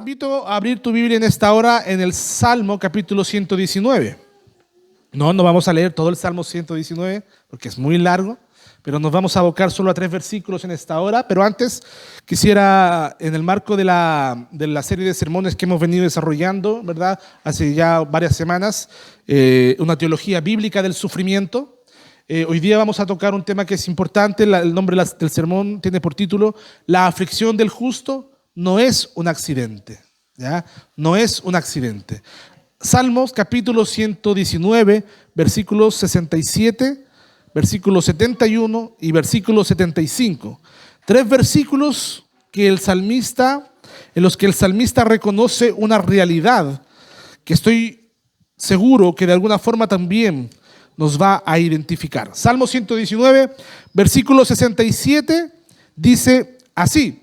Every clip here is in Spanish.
invito a abrir tu Biblia en esta hora en el Salmo capítulo 119. No vamos a leer todo el Salmo 119 porque es muy largo, pero nos vamos a abocar solo a 3 versículos en esta hora. Pero antes quisiera, en el marco de la serie de sermones que hemos venido desarrollando, ¿verdad? Hace ya varias semanas, una teología bíblica del sufrimiento. Hoy día vamos a tocar un tema que es importante. El nombre del sermón tiene por título: La aflicción del justo no es un accidente. ¿Ya? No es un accidente. Salmos capítulo 119, versículos 67, versículo 71 y versículo 75. 3 versículos en los que el salmista reconoce una realidad que estoy seguro que de alguna forma también nos va a identificar. Salmo 119, versículo 67 dice así: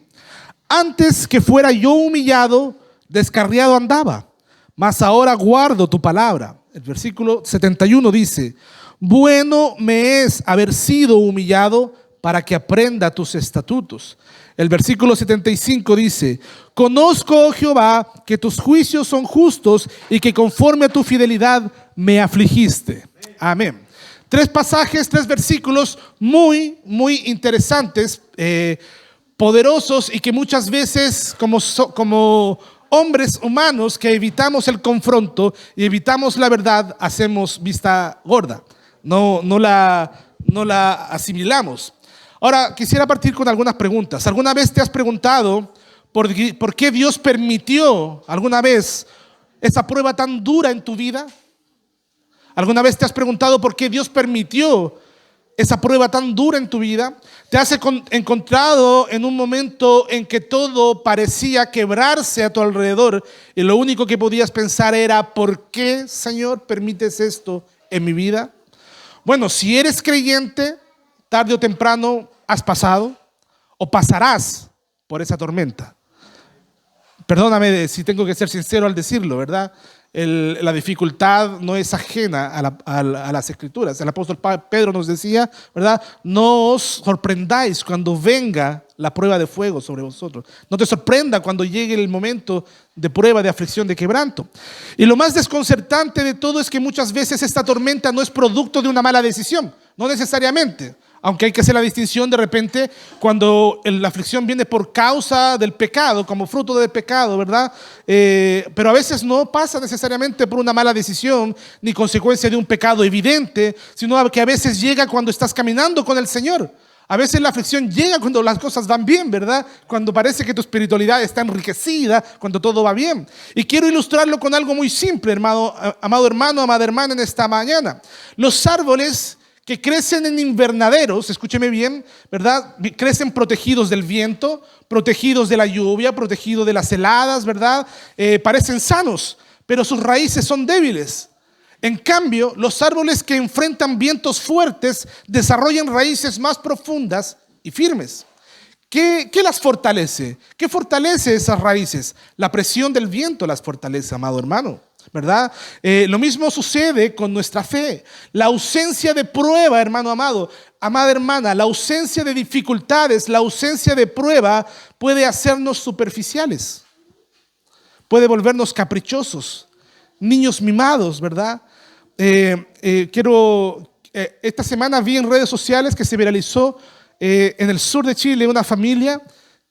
Antes que fuera yo humillado, descarriado andaba, mas ahora guardo tu palabra. El versículo 71 dice: Bueno me es haber sido humillado para que aprenda tus estatutos. El versículo 75 dice: Conozco, oh Jehová, que tus juicios son justos y que conforme a tu fidelidad me afligiste. Amén. 3 pasajes, 3 versículos muy interesantes, poderosos, y que muchas veces como hombres humanos que evitamos el confronto y evitamos la verdad, hacemos vista gorda. No la asimilamos. Ahora, quisiera partir con algunas preguntas. ¿Alguna vez te has preguntado por qué Dios permitió alguna vez esa prueba tan dura en tu vida? ¿Alguna vez te has preguntado por qué Dios permitió esa prueba tan dura en tu vida? ¿Te has encontrado en un momento en que todo parecía quebrarse a tu alrededor y lo único que podías pensar era: ¿por qué, Señor, permites esto en mi vida? Bueno, si eres creyente, tarde o temprano has pasado o pasarás por esa tormenta. Perdóname si tengo que ser sincero al decirlo, ¿verdad? La dificultad no es ajena a las Escrituras. El apóstol Pedro nos decía, ¿verdad? No os sorprendáis cuando venga la prueba de fuego sobre vosotros. No te sorprenda cuando llegue el momento de prueba, de aflicción, de quebranto. Y lo más desconcertante de todo es que muchas veces esta tormenta no es producto de una mala decisión. No necesariamente. Aunque hay que hacer la distinción de repente cuando la aflicción viene por causa del pecado, como fruto del pecado, ¿verdad? Pero a veces no pasa necesariamente por una mala decisión ni consecuencia de un pecado evidente, sino que a veces llega cuando estás caminando con el Señor. A veces la aflicción llega cuando las cosas van bien, ¿verdad? Cuando parece que tu espiritualidad está enriquecida, cuando todo va bien. Y quiero ilustrarlo con algo muy simple, amado hermano, amada hermana, en esta mañana. Los árboles que crecen en invernaderos, escúcheme bien, ¿verdad? Crecen protegidos del viento, protegidos de la lluvia, protegidos de las heladas, ¿verdad? Parecen sanos, pero sus raíces son débiles. En cambio, los árboles que enfrentan vientos fuertes desarrollan raíces más profundas y firmes. ¿Qué las fortalece? ¿Qué fortalece esas raíces? La presión del viento las fortalece, amado hermano, ¿verdad? Lo mismo sucede con nuestra fe. La ausencia de prueba, hermano amado, amada hermana, la ausencia de dificultades, la ausencia de prueba puede hacernos superficiales, puede volvernos caprichosos, niños mimados, ¿verdad? Esta semana vi en redes sociales que se viralizó en el sur de Chile una familia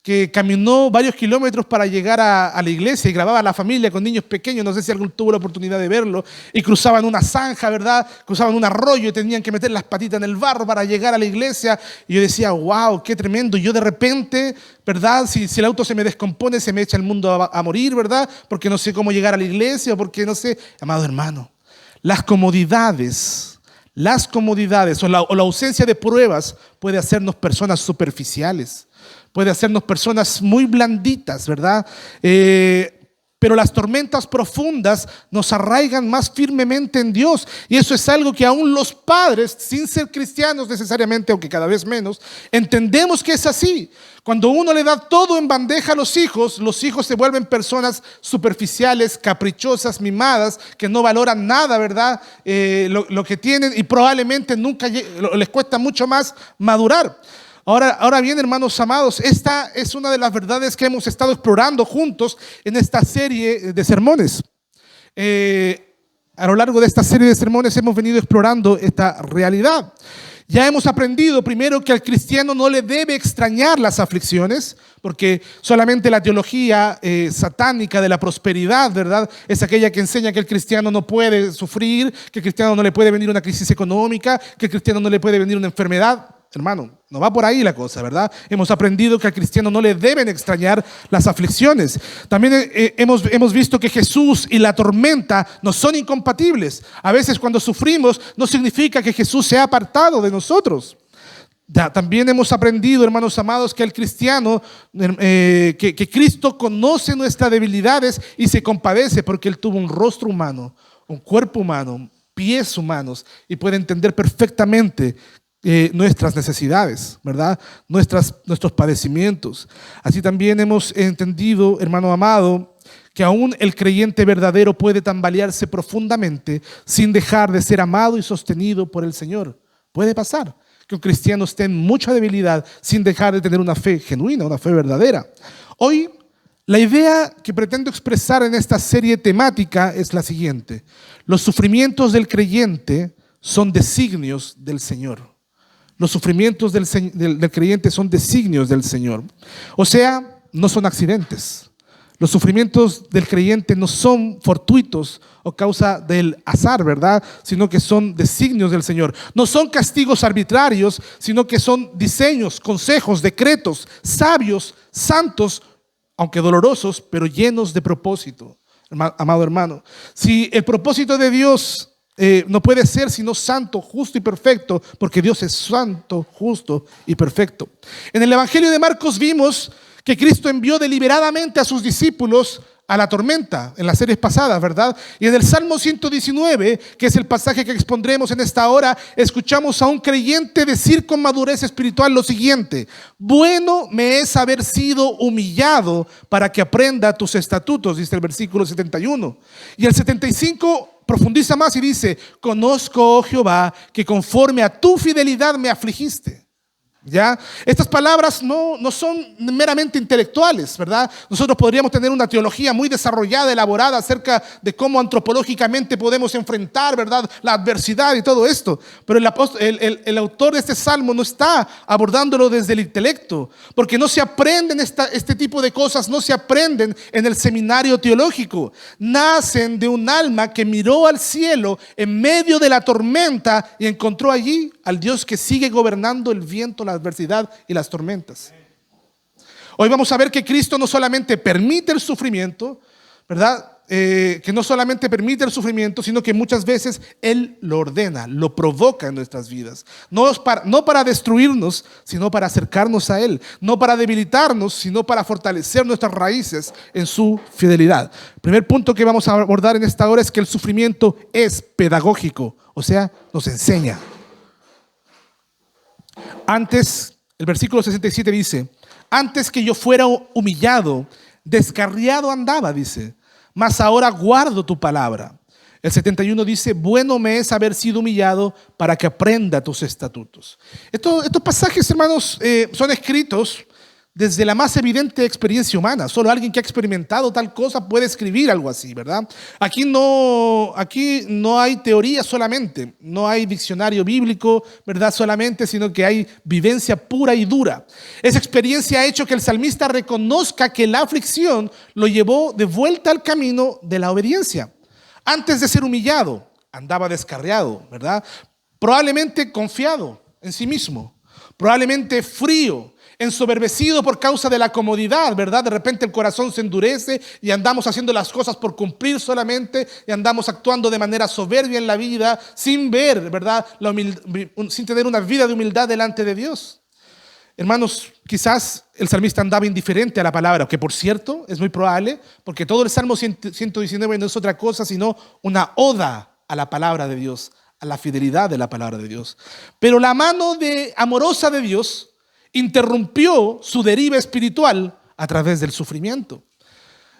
que caminó varios kilómetros para llegar a la iglesia y grababa a la familia con niños pequeños. No sé si alguno tuvo la oportunidad de verlo. Y cruzaban una zanja, ¿verdad? Cruzaban un arroyo y tenían que meter las patitas en el barro para llegar a la iglesia. Y yo decía: wow, qué tremendo. Yo de repente, ¿verdad? Si el auto se me descompone, se me echa el mundo a morir, ¿verdad? Porque no sé cómo llegar a la iglesia, porque no sé. Amado hermano, las comodidades o la ausencia de pruebas puede hacernos personas superficiales. Puede hacernos personas muy blanditas, ¿verdad? Pero las tormentas profundas nos arraigan más firmemente en Dios. Y eso es algo que aún los padres, sin ser cristianos necesariamente, aunque cada vez menos, entendemos que es así. Cuando uno le da todo en bandeja a los hijos se vuelven personas superficiales, caprichosas, mimadas, que no valoran nada, ¿verdad? Lo que tienen, y probablemente nunca les cuesta mucho más madurar. Ahora bien, hermanos amados, esta es una de las verdades que hemos estado explorando juntos en esta serie de sermones. A lo largo de esta serie de sermones hemos venido explorando esta realidad. Ya hemos aprendido primero que al cristiano no le debe extrañar las aflicciones, porque solamente la teología satánica de la prosperidad, ¿verdad?, es aquella que enseña que el cristiano no puede sufrir, que el cristiano no le puede venir una crisis económica, que el cristiano no le puede venir una enfermedad. Hermano, no va por ahí la cosa, ¿verdad? Hemos aprendido que al cristiano no le deben extrañar las aflicciones. También hemos visto que Jesús y la tormenta no son incompatibles. A veces cuando sufrimos no significa que Jesús se ha apartado de nosotros. También hemos aprendido, hermanos amados, que el cristiano, que Cristo conoce nuestras debilidades y se compadece porque Él tuvo un rostro humano, un cuerpo humano, pies humanos y puede entender perfectamente nuestras necesidades, ¿verdad? Nuestros padecimientos. Así también hemos entendido, hermano amado, que aún el creyente verdadero puede tambalearse profundamente sin dejar de ser amado y sostenido por el Señor. Puede pasar que un cristiano esté en mucha debilidad sin dejar de tener una fe genuina, una fe verdadera. Hoy, la idea que pretendo expresar en esta serie temática es la siguiente: los sufrimientos del creyente son designios del Señor. Los sufrimientos del creyente son designios del Señor. O sea, no son accidentes. Los sufrimientos del creyente no son fortuitos o causa del azar, ¿verdad?, sino que son designios del Señor. No son castigos arbitrarios, sino que son diseños, consejos, decretos, sabios, santos, aunque dolorosos, pero llenos de propósito. Amado hermano, si el propósito de Dios no puede ser sino santo, justo y perfecto, porque Dios es santo, justo y perfecto. En el Evangelio de Marcos vimos que Cristo envió deliberadamente a sus discípulos a la tormenta en las series pasadas, ¿verdad? Y en el Salmo 119, que es el pasaje que expondremos en esta hora, escuchamos a un creyente decir con madurez espiritual lo siguiente: bueno me es haber sido humillado para que aprenda tus estatutos, dice el versículo 71. Y el 75 profundiza más y dice: conozco, oh Jehová, que conforme a tu fidelidad me afligiste. ¿Ya? Estas palabras no son meramente intelectuales, ¿verdad? Nosotros podríamos tener una teología muy desarrollada, elaborada acerca de cómo antropológicamente podemos enfrentar, ¿verdad?, la adversidad y todo esto. Pero el autor de este salmo no está abordándolo desde el intelecto, porque no se aprenden este tipo de cosas, no se aprenden en el seminario teológico. Nacen de un alma que miró al cielo en medio de la tormenta y encontró allí al Dios que sigue gobernando el viento, la adversidad y las tormentas. Hoy vamos a ver que Cristo no solamente permite el sufrimiento, ¿verdad? Que no solamente permite el sufrimiento, sino que muchas veces Él lo ordena, lo provoca en nuestras vidas. No para destruirnos, sino para acercarnos a Él. No para debilitarnos, sino para fortalecer nuestras raíces en su fidelidad. El primer punto que vamos a abordar en esta hora es que el sufrimiento es pedagógico, o sea, nos enseña. Antes, el versículo 67 dice: antes que yo fuera humillado, descarriado andaba, dice, mas ahora guardo tu palabra. El 71 dice: bueno me es haber sido humillado para que aprenda tus estatutos. Estos pasajes, hermanos, son escritos desde la más evidente experiencia humana. Solo alguien que ha experimentado tal cosa puede escribir algo así, ¿verdad? Aquí no hay teoría solamente, no hay diccionario bíblico, ¿verdad?, solamente, sino que hay vivencia pura y dura. Esa experiencia ha hecho que el salmista reconozca que la aflicción lo llevó de vuelta al camino de la obediencia. Antes de ser humillado, andaba descarriado, ¿verdad? Probablemente confiado en sí mismo, probablemente frío, ensoberbecido por causa de la comodidad, ¿verdad? De repente el corazón se endurece y andamos haciendo las cosas por cumplir solamente, y andamos actuando de manera soberbia en la vida sin ver, ¿verdad?, sin tener una vida de humildad delante de Dios. Hermanos, quizás el salmista andaba indiferente a la palabra, que por cierto es muy probable, porque todo el Salmo 119 no es otra cosa sino una oda a la palabra de Dios, a la fidelidad de la palabra de Dios. Pero la mano amorosa de Dios interrumpió su deriva espiritual a través del sufrimiento.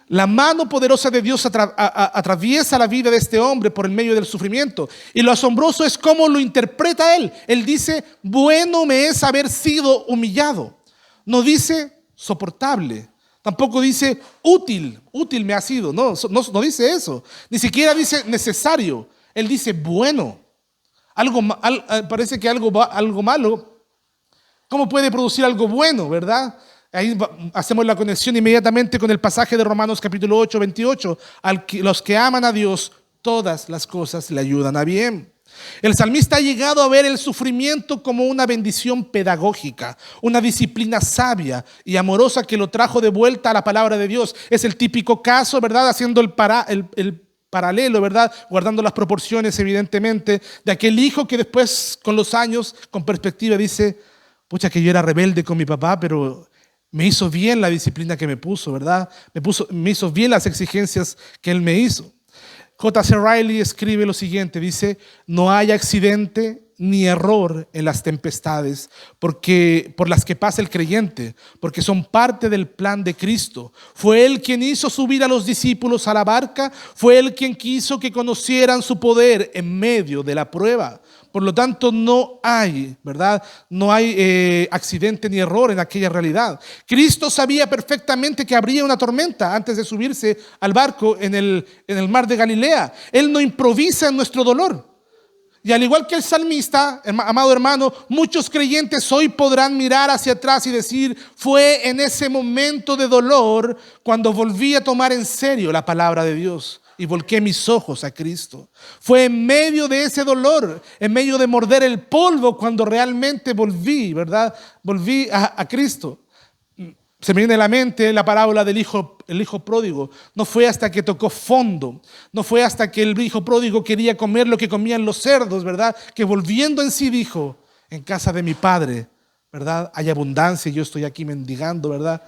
La mano poderosa de Dios atraviesa la vida de este hombre por el medio del sufrimiento. Y lo asombroso es cómo lo interpreta él. Él dice, bueno me es haber sido humillado. No dice soportable. Tampoco dice útil me ha sido. No dice eso. Ni siquiera dice necesario. Él dice bueno. Parece que algo malo. ¿Cómo puede producir algo bueno, verdad? Ahí hacemos la conexión inmediatamente con el pasaje de Romanos capítulo 8, 28. Los que aman a Dios, todas las cosas le ayudan a bien. El salmista ha llegado a ver el sufrimiento como una bendición pedagógica, una disciplina sabia y amorosa que lo trajo de vuelta a la palabra de Dios. Es el típico caso, ¿verdad? Haciendo el paralelo, ¿verdad? Guardando las proporciones, evidentemente, de aquel hijo que después, con los años, con perspectiva, dice, pucha, que yo era rebelde con mi papá, pero me hizo bien la disciplina que me puso, ¿verdad? Me hizo bien las exigencias que él me hizo. J.C. Riley escribe lo siguiente, dice, no hay accidente ni error en las tempestades por las que pasa el creyente, porque son parte del plan de Cristo. Fue Él quien hizo subir a los discípulos a la barca, fue Él quien quiso que conocieran su poder en medio de la prueba. Por lo tanto, no hay, ¿verdad? No hay accidente ni error en aquella realidad. Cristo sabía perfectamente que habría una tormenta antes de subirse al barco en el mar de Galilea. Él no improvisa en nuestro dolor. Y al igual que el salmista, amado hermano, muchos creyentes hoy podrán mirar hacia atrás y decir, fue en ese momento de dolor cuando volví a tomar en serio la palabra de Dios y volqué mis ojos a Cristo. Fue en medio de ese dolor, en medio de morder el polvo, cuando realmente volví, ¿verdad? Volví a Cristo. Se me viene a la mente la parábola del hijo pródigo. No fue hasta que tocó fondo, no fue hasta que el hijo pródigo quería comer lo que comían los cerdos, ¿verdad? Que volviendo en sí dijo, en casa de mi padre, ¿verdad? Hay abundancia y yo estoy aquí mendigando, ¿verdad?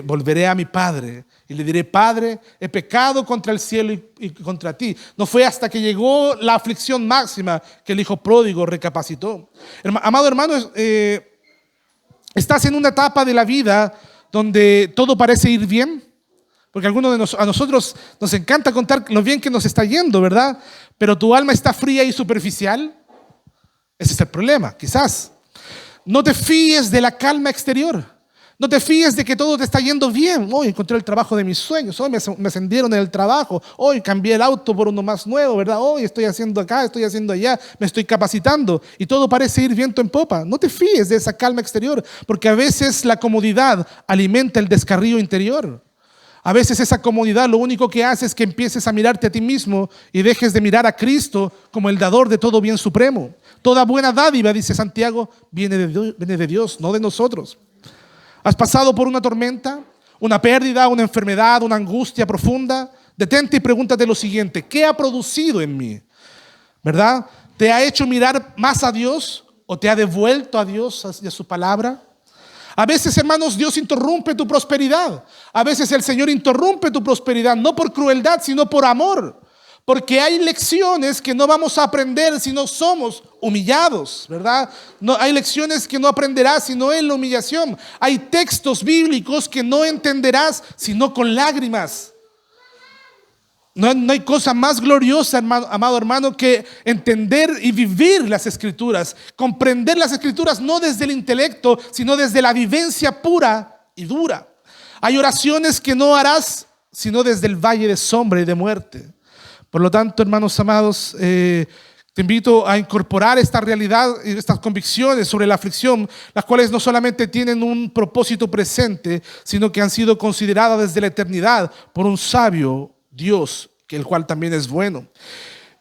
Volveré a mi padre y le diré, Padre, he pecado contra el cielo y contra ti. No fue hasta que llegó la aflicción máxima que el hijo pródigo recapacitó. Amado hermano, ¿estás en una etapa de la vida donde todo parece ir bien? Porque a nosotros nos encanta contar lo bien que nos está yendo, ¿verdad? Pero tu alma está fría y superficial. Ese es el problema, quizás. No te fíes de la calma exterior. No te fíes de que todo te está yendo bien. Hoy encontré el trabajo de mis sueños. Hoy me ascendieron en el trabajo. Hoy cambié el auto por uno más nuevo, ¿verdad? Hoy estoy haciendo acá, estoy haciendo allá. Me estoy capacitando y todo parece ir viento en popa. No te fíes de esa calma exterior, porque a veces la comodidad alimenta el descarrío interior. A veces esa comodidad lo único que hace es que empieces a mirarte a ti mismo y dejes de mirar a Cristo como el dador de todo bien supremo. Toda buena dádiva, dice Santiago, viene de Dios, no de nosotros. ¿Has pasado por una tormenta, una pérdida, una enfermedad, una angustia profunda? Detente y pregúntate lo siguiente, ¿qué ha producido en mí? ¿Verdad? ¿Te ha hecho mirar más a Dios o te ha devuelto a Dios y a su palabra? A veces, hermanos, Dios interrumpe tu prosperidad. A veces el Señor interrumpe tu prosperidad, no por crueldad, sino por amor. Porque hay lecciones que no vamos a aprender si no somos humillados, ¿verdad? No, hay lecciones que no aprenderás si no en la humillación. Hay textos bíblicos que no entenderás sino con lágrimas. No hay cosa más gloriosa, amado hermano, que entender y vivir las Escrituras. Comprender las Escrituras no desde el intelecto, sino desde la vivencia pura y dura. Hay oraciones que no harás sino desde el valle de sombra y de muerte. Por lo tanto, hermanos amados, te invito a incorporar esta realidad y estas convicciones sobre la aflicción, las cuales no solamente tienen un propósito presente, sino que han sido consideradas desde la eternidad por un sabio Dios, el cual también es bueno.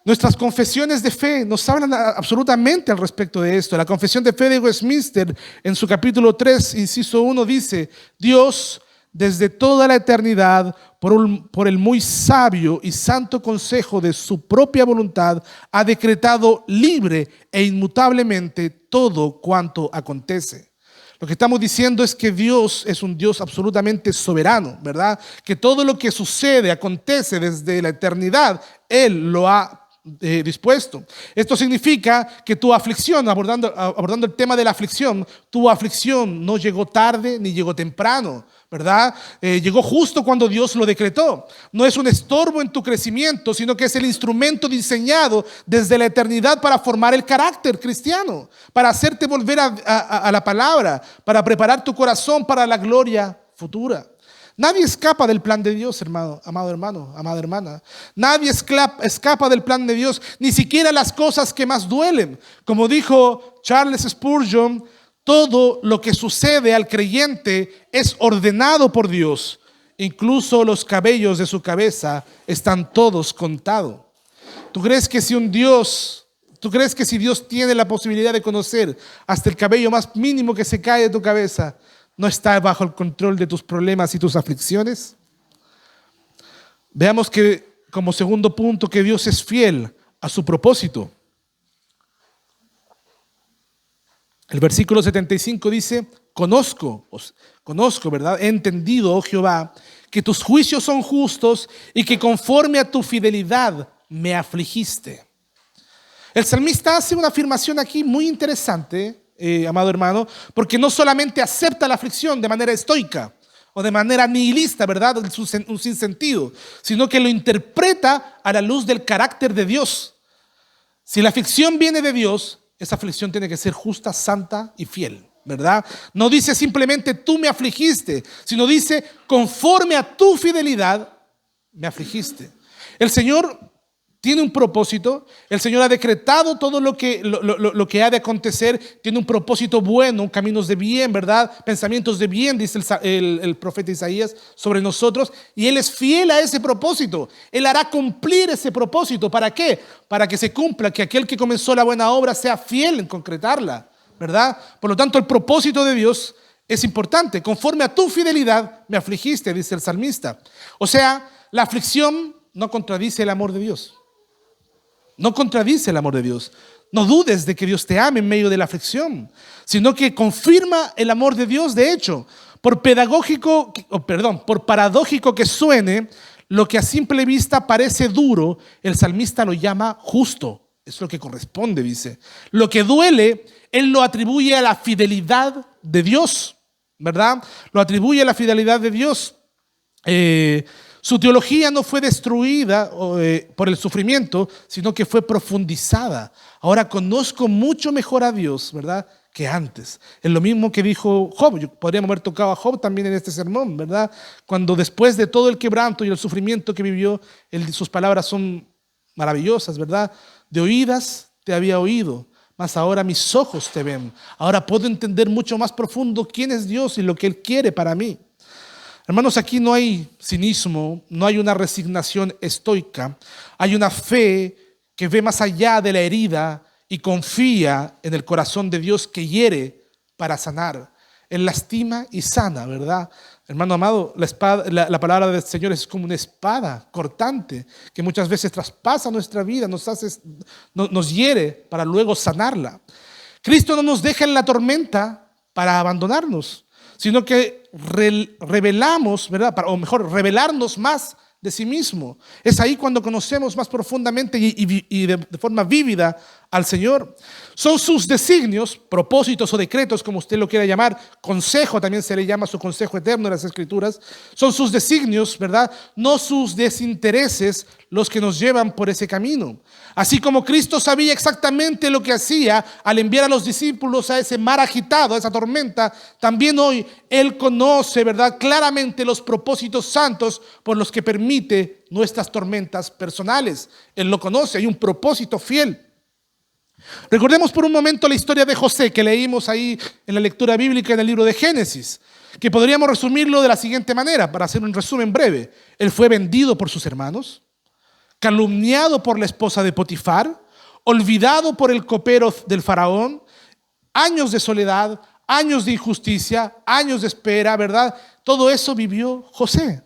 Nuestras confesiones de fe nos hablan absolutamente al respecto de esto. La confesión de fe de Westminster, en su capítulo 3, inciso 1, dice: Dios, desde toda la eternidad, por el muy sabio y santo consejo de su propia voluntad, ha decretado libre e inmutablemente todo cuanto acontece. Lo que estamos diciendo es que Dios es un Dios absolutamente soberano, ¿verdad? Que todo lo que sucede, acontece desde la eternidad, Él lo ha dispuesto. Esto significa que tu aflicción, abordando el tema de la aflicción, tu aflicción no llegó tarde ni llegó temprano, ¿verdad? Llegó justo cuando Dios lo decretó. No es un estorbo en tu crecimiento, sino que es el instrumento diseñado desde la eternidad para formar el carácter cristiano, para hacerte volver a la palabra, para preparar tu corazón para la gloria futura. Nadie escapa del plan de Dios, amado hermano, amada hermana. Nadie escapa del plan de Dios, ni siquiera las cosas que más duelen. Como dijo Charles Spurgeon, todo lo que sucede al creyente es ordenado por Dios. Incluso los cabellos de su cabeza están todos contados. ¿Tú crees que si Dios tiene la posibilidad de conocer hasta el cabello más mínimo que se cae de tu cabeza, no está bajo el control de tus problemas y tus aflicciones? Veamos que como segundo punto, que Dios es fiel a su propósito. El versículo 75 dice: conozco, ¿verdad? He entendido, oh Jehová, que tus juicios son justos y que conforme a tu fidelidad me afligiste. El salmista hace una afirmación aquí muy interesante, amado hermano, porque no solamente acepta la aflicción de manera estoica o de manera nihilista, ¿verdad? Un sinsentido, sino que lo interpreta a la luz del carácter de Dios. Si la aflicción viene de Dios, esa aflicción tiene que ser justa, santa y fiel, ¿verdad? No dice simplemente tú me afligiste, sino dice conforme a tu fidelidad me afligiste. El Señor tiene un propósito, el Señor ha decretado todo lo que ha de acontecer, tiene un propósito bueno, caminos de bien, ¿verdad? Pensamientos de bien, dice el profeta Isaías sobre nosotros, y Él es fiel a ese propósito. Él hará cumplir ese propósito. ¿Para qué? Para que se cumpla, que aquel que comenzó la buena obra sea fiel en concretarla, ¿verdad? Por lo tanto, el propósito de Dios es importante. Conforme a tu fidelidad me afligiste, dice el salmista. O sea, la aflicción no contradice el amor de Dios. No contradice el amor de Dios. No dudes de que Dios te ame en medio de la aflicción, sino que confirma el amor de Dios. De hecho, por paradójico que suene, lo que a simple vista parece duro, el salmista lo llama justo. Es lo que corresponde, dice. Lo que duele, él lo atribuye a la fidelidad de Dios, ¿verdad? Lo atribuye a la fidelidad de Dios. Su teología no fue destruida por el sufrimiento, sino que fue profundizada. Ahora conozco mucho mejor a Dios, ¿verdad?, que antes. Es lo mismo que dijo Job. Podríamos haber tocado a Job también en este sermón, ¿verdad? Cuando después de todo el quebranto y el sufrimiento que vivió, sus palabras son maravillosas, ¿verdad? De oídas te había oído, mas ahora mis ojos te ven. Ahora puedo entender mucho más profundo quién es Dios y lo que Él quiere para mí. Hermanos, aquí no hay cinismo, no hay una resignación estoica, hay una fe que ve más allá de la herida y confía en el corazón de Dios que hiere para sanar. Él lastima y sana, ¿verdad? Hermano amado, la palabra del Señor es como una espada cortante que muchas veces traspasa nuestra vida, nos hiere para luego sanarla. Cristo no nos deja en la tormenta para abandonarnos, sino que revelamos, ¿verdad? O mejor, revelarnos más de sí mismo. Es ahí cuando conocemos más profundamente y de forma vívida al Señor. Son sus designios, propósitos o decretos, como usted lo quiera llamar, consejo también se le llama, su consejo eterno en las Escrituras. Son sus designios, ¿verdad? No sus desintereses los que nos llevan por ese camino. Así como Cristo sabía exactamente lo que hacía al enviar a los discípulos a ese mar agitado, a esa tormenta, también hoy Él conoce, ¿verdad?, claramente los propósitos santos por los que permite nuestras tormentas personales. Él lo conoce, hay un propósito fiel. Recordemos por un momento la historia de José que leímos ahí en la lectura bíblica en el libro de Génesis, que podríamos resumirlo de la siguiente manera, para hacer un resumen breve. Él fue vendido por sus hermanos, calumniado por la esposa de Potifar, olvidado por el copero del faraón, años de soledad, años de injusticia, años de espera, ¿verdad? Todo eso vivió José.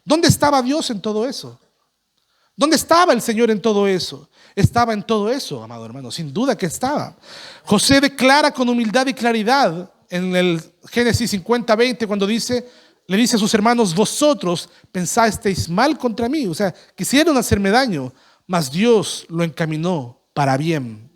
¿Dónde estaba Dios en todo eso? ¿Dónde estaba el Señor en todo eso? Estaba en todo eso, amado hermano, sin duda que estaba. José declara con humildad y claridad en el Génesis 50:20 cuando le dice a sus hermanos: vosotros pensasteis mal contra mí, o sea, quisieron hacerme daño, mas Dios lo encaminó para bien.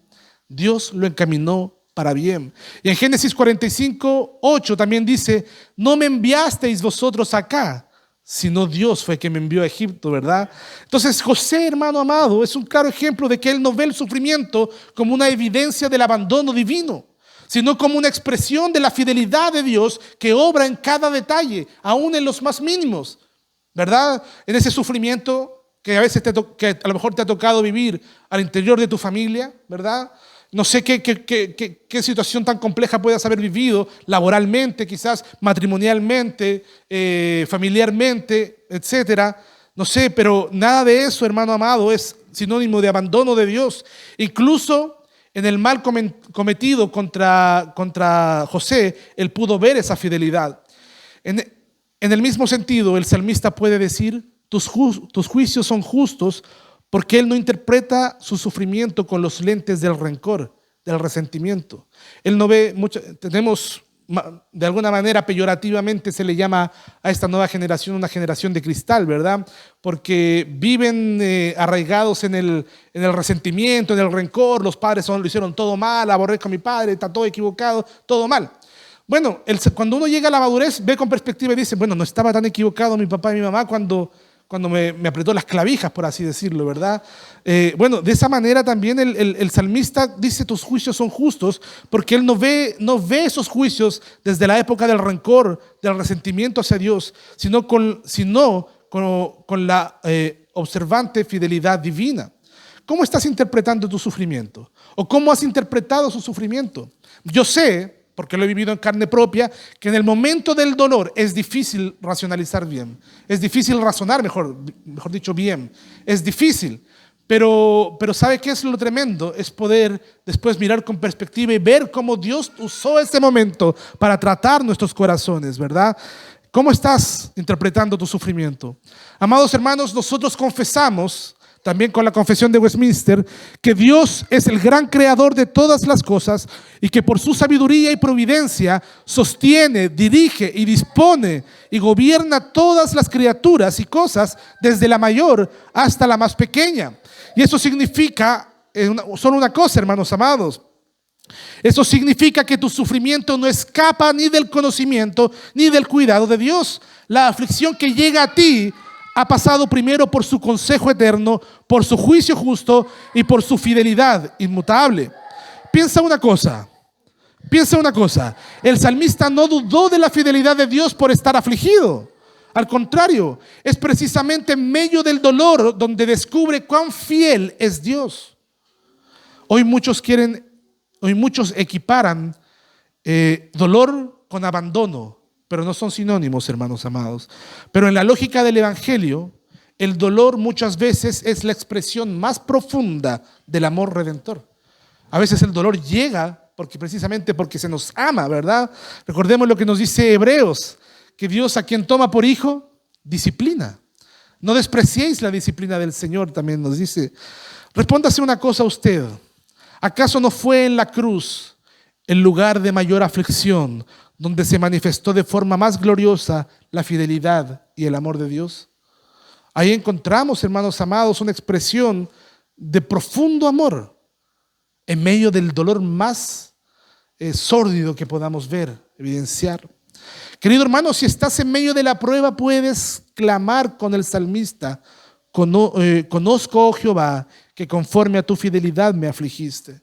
Dios lo encaminó para bien. Y en Génesis 45:8 también dice: no me enviasteis vosotros acá, sino Dios fue quien me envió a Egipto, ¿verdad? Entonces José, hermano amado, es un claro ejemplo de que él no ve el sufrimiento como una evidencia del abandono divino, sino como una expresión de la fidelidad de Dios que obra en cada detalle, aún en los más mínimos, ¿verdad? En ese sufrimiento que a veces que a lo mejor te ha tocado vivir al interior de tu familia, ¿verdad? No sé qué situación tan compleja puedas haber vivido laboralmente, quizás matrimonialmente, familiarmente, etcétera. No sé, pero nada de eso, hermano amado, es sinónimo de abandono de Dios. Incluso en el mal cometido contra José, él pudo ver esa fidelidad. En el mismo sentido, el salmista puede decir: tus juicios son justos, porque él no interpreta su sufrimiento con los lentes del rencor, del resentimiento. Él no ve mucho. Tenemos, de alguna manera peyorativamente se le llama a esta nueva generación una generación de cristal, ¿verdad? Porque viven arraigados en el resentimiento, en el rencor. Los padres lo hicieron todo mal, aborrezco a mi padre, está todo equivocado, todo mal. Bueno, cuando uno llega a la madurez, ve con perspectiva y dice: bueno, no estaba tan equivocado mi papá y mi mamá cuando me apretó las clavijas, por así decirlo, ¿verdad? Bueno, de esa manera también el salmista dice: tus juicios son justos, porque él no ve esos juicios desde la época del rencor, del resentimiento hacia Dios, sino con la observante fidelidad divina. ¿Cómo estás interpretando tu sufrimiento? ¿O cómo has interpretado su sufrimiento? Yo sé, porque lo he vivido en carne propia, que en el momento del dolor es difícil racionalizar bien. Es difícil razonar, mejor dicho, bien. Es difícil. Pero ¿sabe qué es lo tremendo? Es poder después mirar con perspectiva y ver cómo Dios usó ese momento para tratar nuestros corazones, ¿verdad? ¿Cómo estás interpretando tu sufrimiento? Amados hermanos, nosotros confesamos, también con la confesión de Westminster, que Dios es el gran creador de todas las cosas y que por su sabiduría y providencia sostiene, dirige y dispone y gobierna todas las criaturas y cosas, desde la mayor hasta la más pequeña. Y eso significa solo una cosa, hermanos amados. Eso significa que tu sufrimiento no escapa ni del conocimiento ni del cuidado de Dios. La aflicción que llega a ti ha pasado primero por su consejo eterno, por su juicio justo y por su fidelidad inmutable. Piensa una cosa. El salmista no dudó de la fidelidad de Dios por estar afligido. Al contrario, es precisamente en medio del dolor donde descubre cuán fiel es Dios. Hoy muchos equiparan dolor con abandono, pero no son sinónimos, hermanos amados. Pero en la lógica del Evangelio, el dolor muchas veces es la expresión más profunda del amor redentor. A veces el dolor llega precisamente porque se nos ama, ¿verdad? Recordemos lo que nos dice Hebreos, que Dios, a quien toma por hijo, disciplina. No despreciéis la disciplina del Señor, también nos dice. Respóndase una cosa usted. ¿Acaso no fue en la cruz el lugar de mayor aflicción, donde se manifestó de forma más gloriosa la fidelidad y el amor de Dios? Ahí encontramos, hermanos amados, una expresión de profundo amor en medio del dolor más sórdido que podamos ver, evidenciar. Querido hermano, si estás en medio de la prueba, puedes clamar con el salmista: conozco, oh Jehová, que conforme a tu fidelidad me afligiste.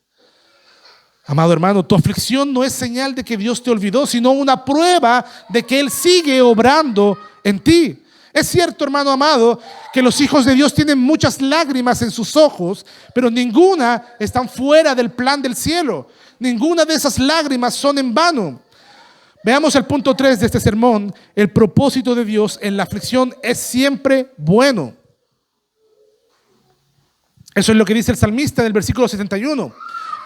Amado hermano, tu aflicción no es señal de que Dios te olvidó, sino una prueba de que Él sigue obrando en ti. Es cierto, hermano amado, que los hijos de Dios tienen muchas lágrimas en sus ojos, pero ninguna están fuera del plan del cielo. Ninguna de esas lágrimas son en vano. Veamos el punto 3 de este sermón. El propósito de Dios en la aflicción es siempre bueno. Eso es lo que dice el salmista en el versículo 71.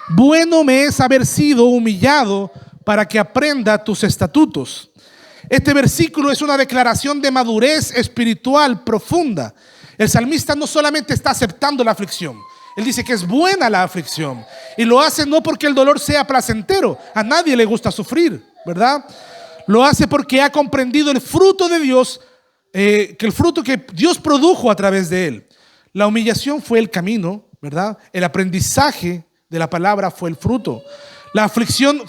Bueno me es haber sido humillado para que aprenda tus estatutos. Este versículo es una declaración de madurez espiritual profunda. El salmista no solamente está aceptando la aflicción, él dice que es buena la aflicción, y lo hace no porque el dolor sea placentero. A nadie le gusta sufrir, ¿verdad? Lo hace porque ha comprendido el fruto de Dios, que el fruto que Dios produjo a través de él. La humillación fue el camino, ¿verdad? El aprendizaje de la palabra fue el fruto. La aflicción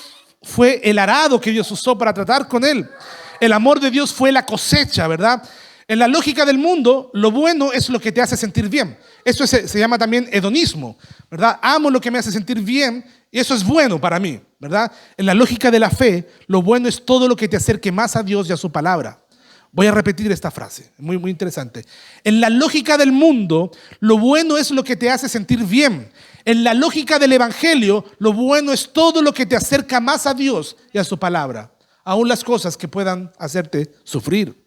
fue el arado que Dios usó para tratar con él. El amor de Dios fue la cosecha, ¿verdad? En la lógica del mundo, lo bueno es lo que te hace sentir bien. Eso se llama también hedonismo, ¿verdad? Amo lo que me hace sentir bien y eso es bueno para mí, ¿verdad? En la lógica de la fe, lo bueno es todo lo que te acerque más a Dios y a su palabra. Voy a repetir esta frase, muy, muy interesante. En la lógica del mundo, lo bueno es lo que te hace sentir bien. En la lógica del evangelio, lo bueno es todo lo que te acerca más a Dios y a su palabra, aún las cosas que puedan hacerte sufrir.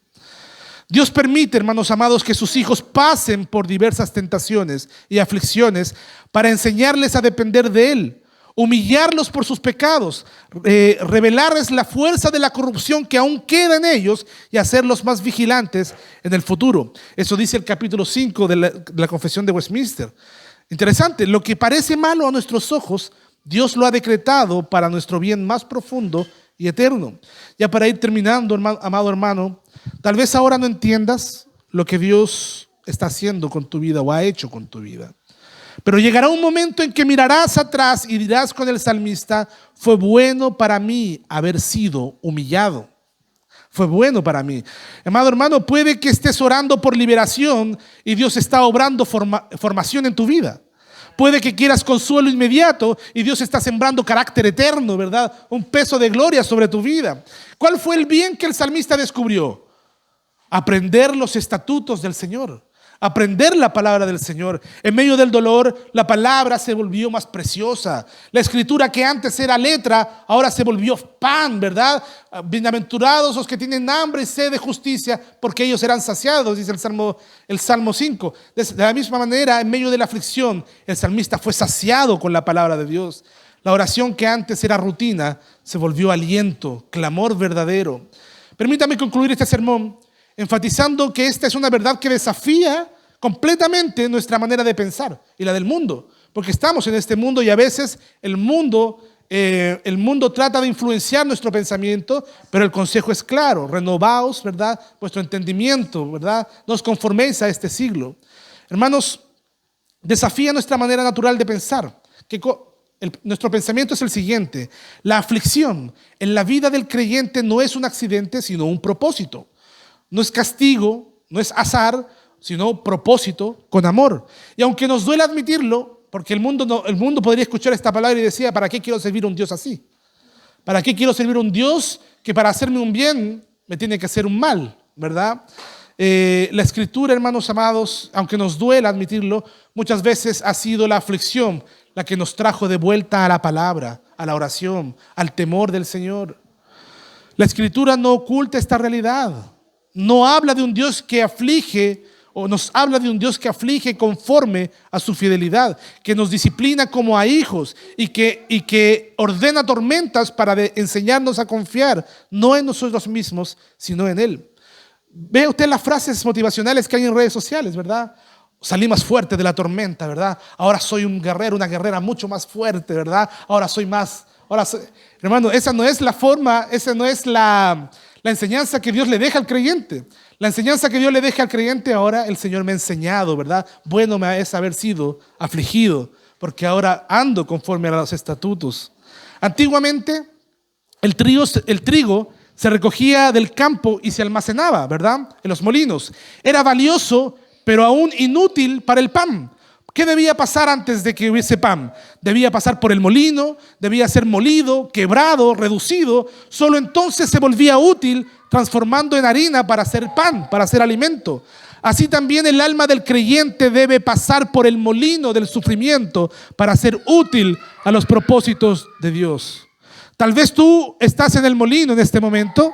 Dios permite, hermanos amados, que sus hijos pasen por diversas tentaciones y aflicciones para enseñarles a depender de Él, humillarlos por sus pecados, revelarles la fuerza de la corrupción que aún queda en ellos y hacerlos más vigilantes en el futuro. Eso dice el capítulo 5 de la Confesión de Westminster. Interesante, lo que parece malo a nuestros ojos, Dios lo ha decretado para nuestro bien más profundo y eterno. Ya para ir terminando, amado hermano, tal vez ahora no entiendas lo que Dios está haciendo con tu vida o ha hecho con tu vida. Pero llegará un momento en que mirarás atrás y dirás con el salmista: fue bueno para mí haber sido humillado. Fue bueno para mí. Amado hermano, puede que estés orando por liberación y Dios está obrando formación en tu vida. Puede que quieras consuelo inmediato y Dios está sembrando carácter eterno, ¿verdad? Un peso de gloria sobre tu vida. ¿Cuál fue el bien que el salmista descubrió? Aprender los estatutos del Señor. Aprender la palabra del Señor. En medio del dolor, la palabra se volvió más preciosa. La escritura que antes era letra, ahora se volvió pan, ¿verdad? Bienaventurados los que tienen hambre y sed de justicia, porque ellos serán saciados, dice el Salmo 5. De la misma manera, en medio de la aflicción, el salmista fue saciado con la palabra de Dios. La oración que antes era rutina, se volvió aliento, clamor verdadero. Permítame concluir este sermón enfatizando que esta es una verdad que desafía completamente nuestra manera de pensar y la del mundo, porque estamos en este mundo y a veces el mundo trata de influenciar nuestro pensamiento, pero el consejo es claro: renovaos, ¿verdad?, vuestro entendimiento, ¿verdad? No os conforméis a este siglo. Hermanos, desafía nuestra manera natural de pensar. Nuestro pensamiento es el siguiente: la aflicción en la vida del creyente no es un accidente, sino un propósito. No es castigo, no es azar, sino propósito con amor. Y aunque nos duele admitirlo, porque el mundo podría escuchar esta palabra y decía: ¿para qué quiero servir a un Dios así? ¿Para qué quiero servir a un Dios que para hacerme un bien me tiene que hacer un mal? ¿Verdad? La escritura, hermanos amados, aunque nos duela admitirlo, muchas veces ha sido la aflicción la que nos trajo de vuelta a la palabra, a la oración, al temor del Señor. La escritura no oculta esta realidad. No habla de un Dios que aflige, o nos habla de un Dios que aflige conforme a su fidelidad, que nos disciplina como a hijos y que ordena tormentas para enseñarnos a confiar, no en nosotros mismos, sino en Él. Ve usted las frases motivacionales que hay en redes sociales, ¿verdad? Salí más fuerte de la tormenta, ¿verdad? Ahora soy un guerrero, una guerrera mucho más fuerte, ¿verdad? Hermano, esa no es la forma, esa no es la enseñanza que Dios le deja al creyente. La enseñanza que Dios le deja al creyente: ahora el Señor me ha enseñado, ¿verdad? Bueno me es haber sido afligido, porque ahora ando conforme a los estatutos. Antiguamente, el trigo se recogía del campo y se almacenaba, ¿verdad?, en los molinos. Era valioso, pero aún inútil para el pan. ¿Qué debía pasar antes de que hubiese pan? Debía pasar por el molino, debía ser molido, quebrado, reducido. Solo entonces se volvía útil, transformando en harina para hacer pan, para hacer alimento. Así también el alma del creyente debe pasar por el molino del sufrimiento para ser útil a los propósitos de Dios. Tal vez tú estás en el molino en este momento.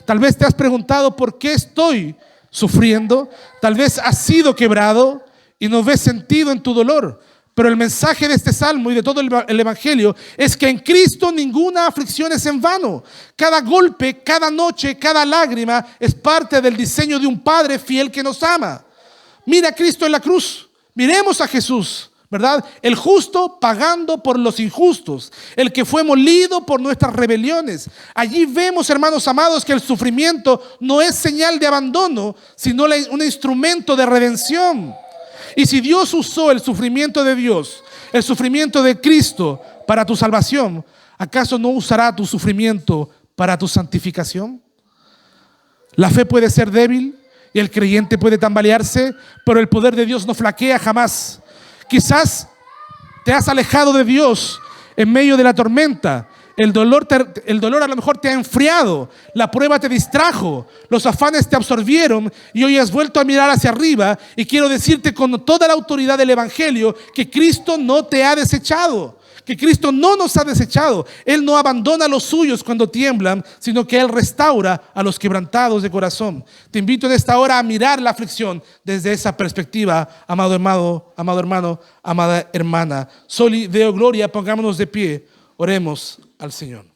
Tal vez te has preguntado: ¿por qué estoy sufriendo? Tal vez has sido quebrado y no ves sentido en tu dolor. Pero el mensaje de este salmo y de todo el evangelio es que en Cristo ninguna aflicción es en vano. Cada golpe, cada noche, cada lágrima es parte del diseño de un Padre fiel que nos ama. Mira a Cristo en la cruz. Miremos a Jesús, ¿verdad? El justo pagando por los injustos, el que fue molido por nuestras rebeliones. Allí vemos, hermanos amados, que el sufrimiento no es señal de abandono, sino un instrumento de redención. Y si Dios usó el sufrimiento de Dios, el sufrimiento de Cristo para tu salvación, ¿Acaso no usará tu sufrimiento para tu santificación? La fe puede ser débil y el creyente puede tambalearse, pero el poder de Dios no flaquea jamás. Quizás te has alejado de Dios en medio de la tormenta. El dolor a lo mejor te ha enfriado, la prueba te distrajo, los afanes te absorbieron y hoy has vuelto a mirar hacia arriba. Y quiero decirte con toda la autoridad del Evangelio que Cristo no te ha desechado, que Cristo no nos ha desechado. Él no abandona a los suyos cuando tiemblan, sino que Él restaura a los quebrantados de corazón. Te invito en esta hora a mirar la aflicción desde esa perspectiva, amado hermano, amada hermana. Soli Deo Gloria, pongámonos de pie, oremos al Señor.